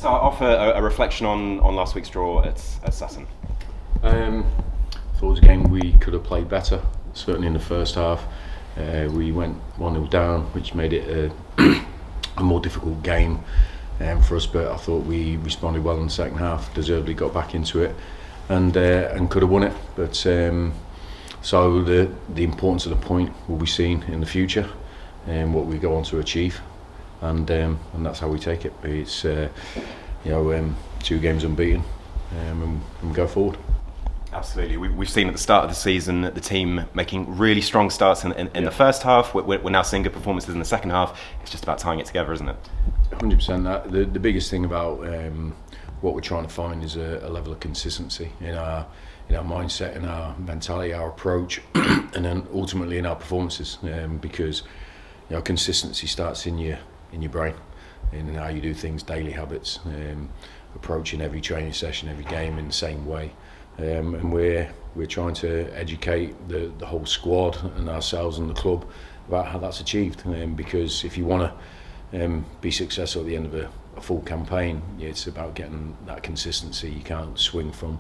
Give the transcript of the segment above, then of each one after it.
start off a reflection on last week's draw at Sutton. I thought it was a game we could have played better, certainly in the first half. We went 1-0 down, which made it a more difficult game for us, but I thought we responded well in the second half, deservedly got back into it and could have won it. But so the importance of the point will be seen in the future and what we go on to achieve, and that's how we take it. It's 2 games unbeaten and go forward. Absolutely. We've seen at the start of the season the team making really strong starts in the first half. We're now seeing good performances in the second half. It's just about tying it together, isn't it? 100%. The biggest thing about what we're trying to find is a level of consistency in our mindset, in our mentality, our approach, and then ultimately in our performances. Because consistency starts in your brain, in how you do things, daily habits, approaching every training session, every game in the same way. And we're trying to educate the whole squad and ourselves and the club about how that's achieved. Because if you want to be successful at the end of a full campaign, it's about getting that consistency. You can't swing from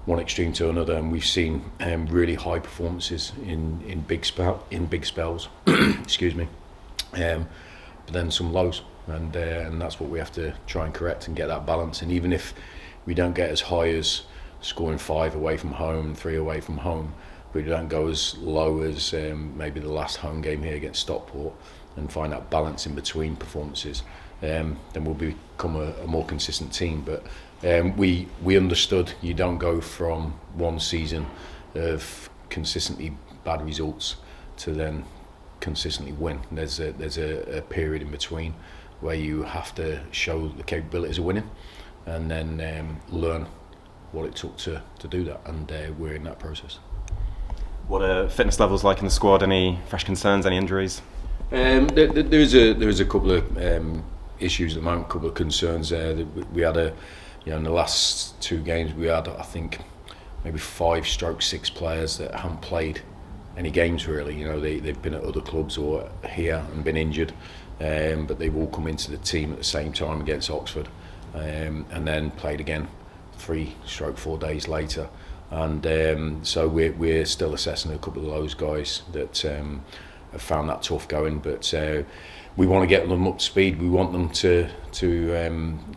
one extreme to another, and we've seen really high performances in big spells. Excuse me, but then some lows, and that's what we have to try and correct and get that balance. And even if we don't get as high as scoring 5 away from home, 3 away from home, but we don't go as low as maybe the last home game here against Stockport, and find that balance in between performances, then we'll become a more consistent team. But we understood you don't go from one season of consistently bad results to then consistently win. There's a period in between where you have to show the capabilities of winning, and then learn what it took to do that, and we're in that process. What are fitness levels like in the squad? Any fresh concerns, any injuries? There is a couple of issues at the moment, a couple of concerns there. We had in the last 2 games we had, I think, maybe 5/6 players that haven't played any games really. They've been at other clubs or here and been injured, but they've all come into the team at the same time against Oxford, and then played again 3/4 days later. And so we're still assessing a couple of those guys that have found that tough going, but we want to get them up to speed. We want them to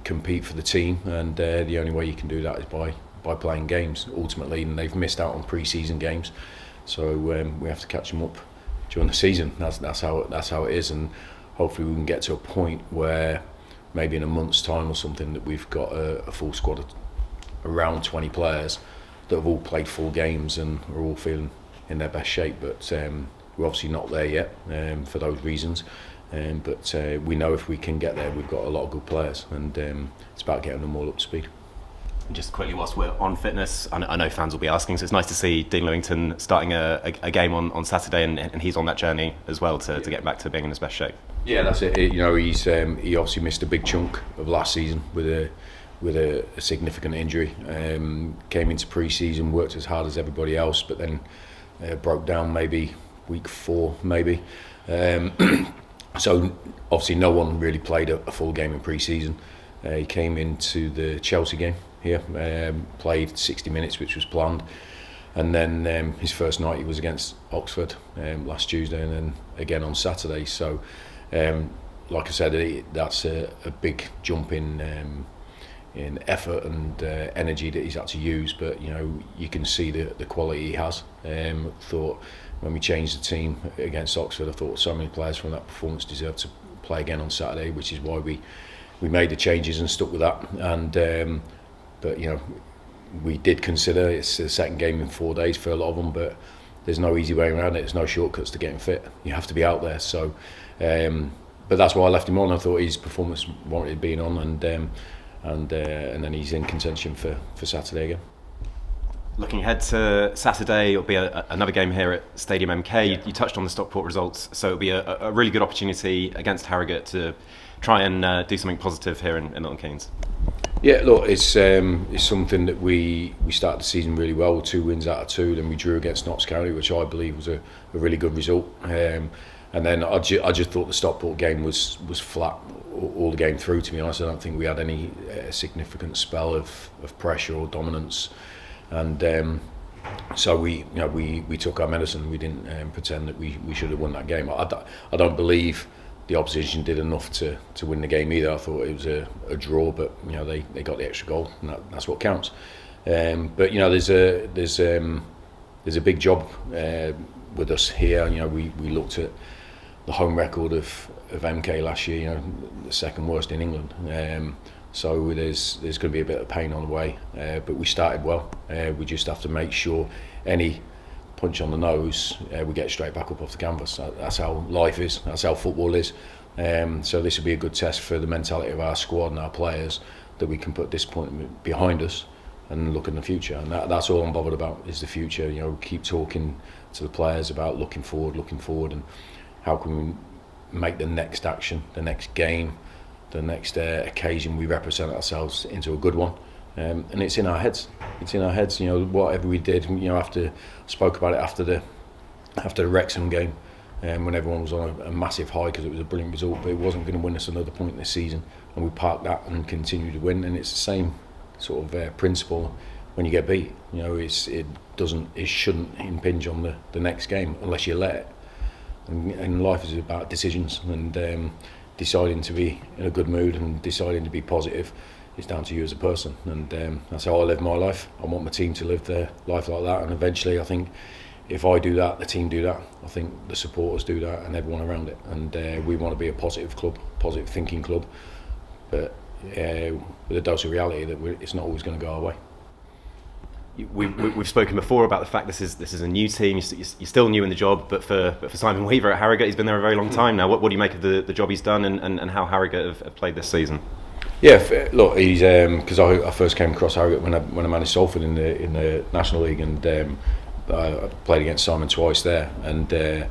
compete for the team, and the only way you can do that is by playing games ultimately. And they've missed out on pre-season games, so we have to catch them up during the season. That's how it is, and hopefully we can get to a point where maybe in a month's time or something that we've got a full squad of around 20 players that have all played full games and are all feeling in their best shape. But we're obviously not there yet for those reasons. But we know if we can get there, we've got a lot of good players, and it's about getting them all up to speed. And just quickly, whilst we're on fitness, I know fans will be asking, so it's nice to see Dean Lewington starting a game on Saturday, and he's on that journey as well to get back to being in his best shape. Yeah, that's it. He's he obviously missed a big chunk of last season with a significant injury. Came into pre-season, worked as hard as everybody else, but then broke down maybe week 4 maybe. So obviously no one really played a full game in pre-season. He came into the Chelsea game here, played 60 minutes, which was planned, and then his first night he was against Oxford last Tuesday, and then again on Saturday. So like I said, that's a big jump in effort and energy that he's had to use, but you can see the quality he has. Thought when we changed the team against Oxford, I thought so many players from that performance deserved to play again on Saturday, which is why we made the changes and stuck with that. And but we did consider it's the second game in 4 days for a lot of them, but there's no easy way around it. There's no shortcuts to getting fit. You have to be out there. So but that's why I left him on. I thought his performance warranted being on, and then he's in contention for Saturday again. Looking ahead to Saturday, it'll be another game here at Stadium MK. You touched on the Stockport results, so it'll be a really good opportunity against Harrogate to try and do something positive here in Milton Keynes. Yeah, look, it's something that we started the season really well, 2 wins out of 2. Then we drew against Notts County, which I believe was a really good result. And then I just thought the Stockport game was flat all the game through. To be honest, I don't think we had any significant spell of pressure or dominance, and so we took our medicine. We didn't pretend that we should have won that game. I don't believe the opposition did enough to win the game either. I thought it was a draw, but they got the extra goal, and that's what counts. But there's a big job with us here. We looked at the home record of MK last year, the second worst in England. So there's going to be a bit of pain on the way, but we started well. We just have to make sure any punch on the nose, we get straight back up off the canvas. That's how life is. That's how football is. So this will be a good test for the mentality of our squad and our players, that we can put disappointment behind us and look in the future. And that's all I'm bothered about, is the future. Keep talking to the players about looking forward, and how can we make the next action, the next game, the next occasion we represent ourselves into a good one. And it's in our heads. Whatever we did, spoke about it after the Wrexham game, when everyone was on a massive high because it was a brilliant result, but it wasn't going to win us another point this season, and we parked that and continued to win. And it's the same sort of principle when you get beat. It shouldn't impinge on the next game unless you let it. And life is about decisions, and deciding to be in a good mood and deciding to be positive is down to you as a person. And that's how I live my life. I want my team to live their life like that, and eventually I think if I do that, the team do that. I think the supporters do that, and everyone around it. And we want to be a positive club, positive thinking club, but with a dose of reality that it's not always going to go our way. We've spoken before about the fact this is a new team. You're still new in the job, but for Simon Weaver at Harrogate, he's been there a very long time now. What do you make of the job he's done, and how Harrogate have played this season? Yeah, look, he's because I first came across Harrogate when I managed Salford in the National League, and I played against Simon twice there, and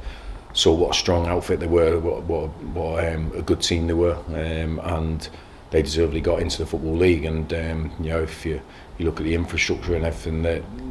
saw what a strong outfit they were, what a good team they were, and they deservedly got into the Football League. And if you look at the infrastructure and everything,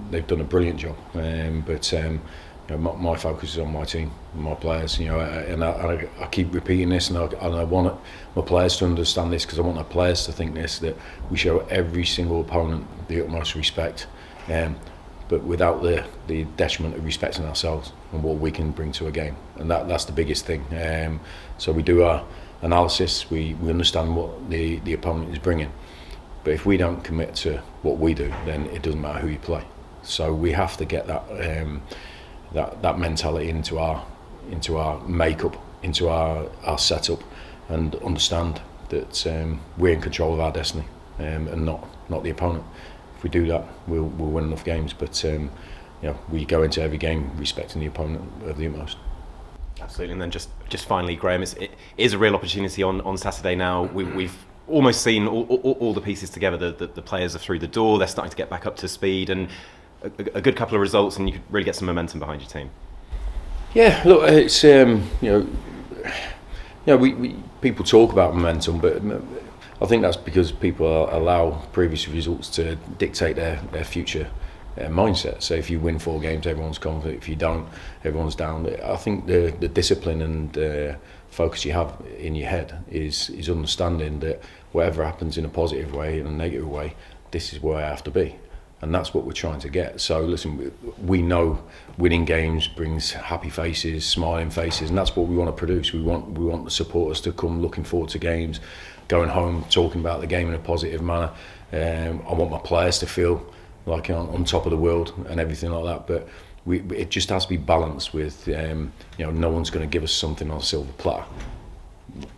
they've done a brilliant job. But my focus is on my team, my players. And I keep repeating this, and I want my players to understand this, because I want our players to think this, that we show every single opponent the utmost respect, but without the detriment of respecting ourselves and what we can bring to a game. And that's the biggest thing. So we do our analysis, we understand what the opponent is bringing, but if we don't commit to what we do, then it doesn't matter who you play. So we have to get that mentality into our makeup, into our setup, and understand that we're in control of our destiny, and not the opponent. If we do that, we'll win enough games. But we go into every game respecting the opponent of the utmost. Absolutely. And then just finally, Graham, it is a real opportunity on Saturday now. We've almost seen all the pieces together. The players are through the door. They're starting to get back up to speed, and a good couple of results, and you could really get some momentum behind your team. Yeah, look, it's we people talk about momentum, but I think that's because people allow previous results to dictate their future mindset. So if you win 4 games, everyone's confident. If you don't, everyone's down. I think the discipline and focus you have in your head is understanding that whatever happens in a positive way, in a negative way, this is where I have to be. And that's what we're trying to get. So listen, we know winning games brings happy faces, smiling faces, and that's what we want to produce. We want the supporters to come looking forward to games, going home talking about the game in a positive manner. I want my players to feel like on top of the world and everything like that. But it just has to be balanced with no one's going to give us something on a silver platter.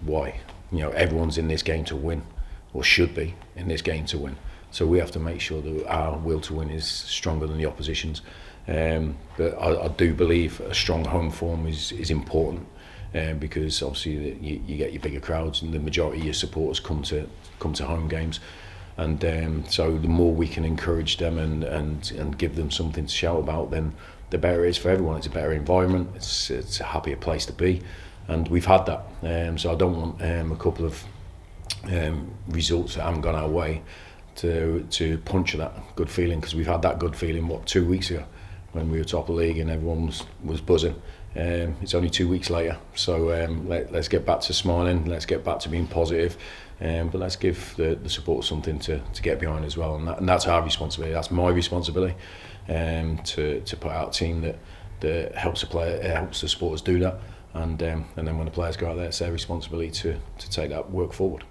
Why? Everyone's in this game to win, or should be in this game to win. So we have to make sure that our will to win is stronger than the opposition's. But I do believe a strong home form is important, because obviously you get your bigger crowds, and the majority of your supporters come to home games. And so the more we can encourage them and give them something to shout about, then the better it is for everyone. It's a better environment, it's a happier place to be, and we've had that. So I don't want a couple of results that haven't gone our way to puncture that good feeling, because we've had that good feeling 2 weeks ago when we were top of the league and everyone was buzzing. It's only 2 weeks later, so let's get back to smiling, let's get back to being positive, but let's give the support something to get behind as well, and that's our responsibility, that's my responsibility, to put out a team that helps the player, helps the supporters do that, and then when the players go out there, it's their responsibility to take that work forward.